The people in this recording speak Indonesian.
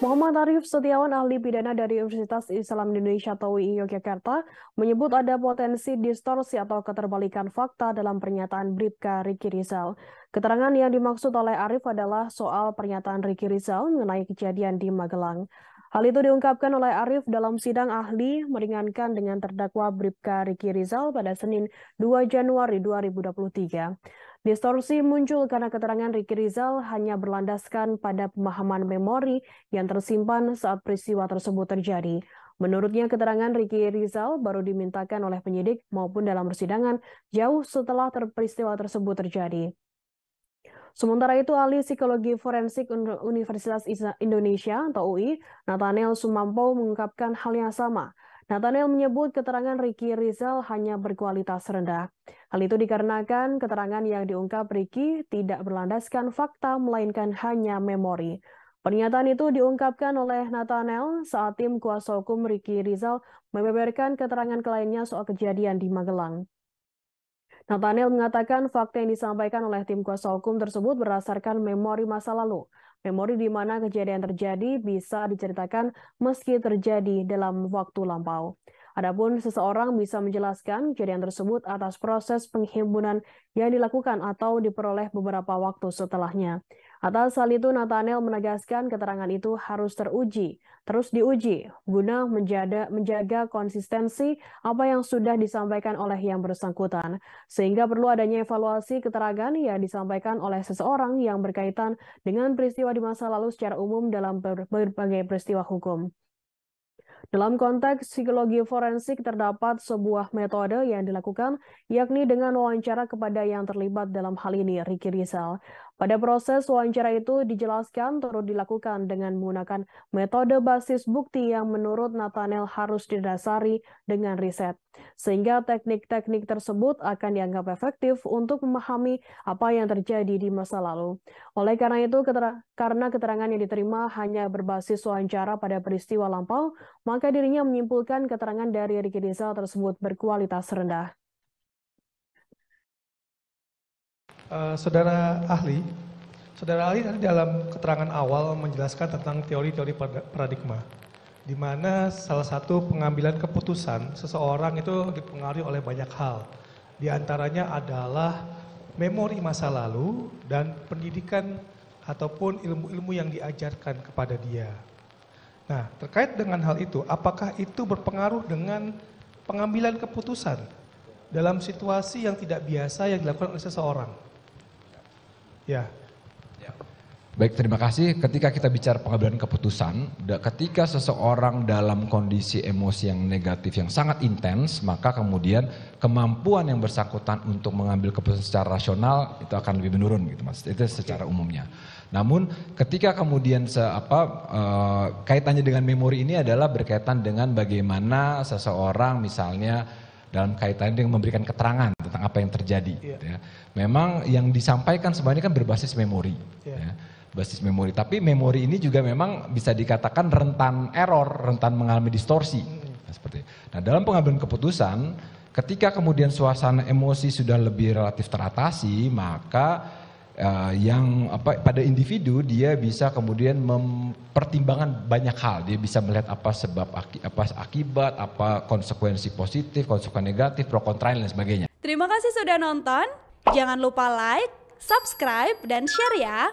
Muhammad Arif Setiawan, ahli pidana dari Universitas Islam Indonesia atau UI Yogyakarta, menyebut ada potensi distorsi atau keterbalikan fakta dalam pernyataan Bribka Riki Rizal. Keterangan yang dimaksud oleh Arif adalah soal pernyataan Riki Rizal mengenai kejadian di Magelang. Hal itu diungkapkan oleh Arif dalam sidang ahli meringankan dengan terdakwa Bribka Riki Rizal pada Senin 2 Januari 2023. Distorsi muncul karena keterangan Riki Rizal hanya berlandaskan pada pemahaman memori yang tersimpan saat peristiwa tersebut terjadi. Menurutnya, keterangan Riki Rizal baru dimintakan oleh penyidik maupun dalam persidangan jauh setelah peristiwa tersebut terjadi. Sementara itu, ahli psikologi forensik Universitas Indonesia atau UI, Nathaniel Sumampo mengungkapkan hal yang sama. Nathaniel menyebut keterangan Riki Rizal hanya berkualitas rendah. Hal itu dikarenakan keterangan yang diungkap Riki tidak berlandaskan fakta, melainkan hanya memori. Pernyataan itu diungkapkan oleh Nathaniel saat tim kuasa hukum Riki Rizal membeberkan keterangan kliennya soal kejadian di Magelang. Nathaniel mengatakan fakta yang disampaikan oleh tim kuasa hukum tersebut berdasarkan memori masa lalu. Memori di mana kejadian terjadi bisa diceritakan meski terjadi dalam waktu lampau. Adapun seseorang bisa menjelaskan kejadian tersebut atas proses penghimpunan yang dilakukan atau diperoleh beberapa waktu setelahnya. Atas hal itu, Nathaniel menegaskan keterangan itu harus terus diuji, guna menjaga konsistensi apa yang sudah disampaikan oleh yang bersangkutan, sehingga perlu adanya evaluasi keterangan yang disampaikan oleh seseorang yang berkaitan dengan peristiwa di masa lalu secara umum dalam berbagai peristiwa hukum. Dalam konteks psikologi forensik terdapat sebuah metode yang dilakukan, yakni dengan wawancara kepada yang terlibat dalam hal ini, Riki Rizal. Pada proses wawancara itu dijelaskan turut dilakukan dengan menggunakan metode basis bukti yang menurut Nathaniel harus didasari dengan riset. Sehingga teknik-teknik tersebut akan dianggap efektif untuk memahami apa yang terjadi di masa lalu. Oleh karena itu, karena keterangan yang diterima hanya berbasis wawancara pada peristiwa lampau, maka dirinya menyimpulkan keterangan dari Riki Rizal tersebut berkualitas rendah. Saudara ahli tadi dalam keterangan awal menjelaskan tentang teori-teori paradigma, di mana salah satu pengambilan keputusan seseorang itu dipengaruhi oleh banyak hal. Di antaranya adalah memori masa lalu dan pendidikan ataupun ilmu-ilmu yang diajarkan kepada dia. Nah, terkait dengan hal itu, apakah itu berpengaruh dengan pengambilan keputusan dalam situasi yang tidak biasa yang dilakukan oleh seseorang? Ya. Baik, terima kasih. Ketika kita bicara pengambilan keputusan, ketika seseorang dalam kondisi emosi yang negatif yang sangat intens, maka kemudian kemampuan yang bersangkutan untuk mengambil keputusan secara rasional itu akan lebih menurun, gitu Mas. Itu secara umumnya. Namun ketika kemudian kaitannya dengan memori ini adalah berkaitan dengan bagaimana seseorang misalnya dalam kaitannya dengan memberikan keterangan tentang apa yang terjadi. Gitu ya. Memang yang disampaikan sebenarnya kan berbasis memori. Ya, basis memori. Tapi memori ini juga memang bisa dikatakan rentan error, rentan mengalami distorsi. Seperti. Nah, dalam pengambilan keputusan, ketika kemudian suasana emosi sudah lebih relatif teratasi, maka pada individu dia bisa kemudian mempertimbangkan banyak hal. Dia bisa melihat apa sebab, apa akibat, apa konsekuensi positif, konsekuensi negatif, pro kontra dan sebagainya. Terima kasih sudah nonton. Jangan lupa like, subscribe, dan share ya.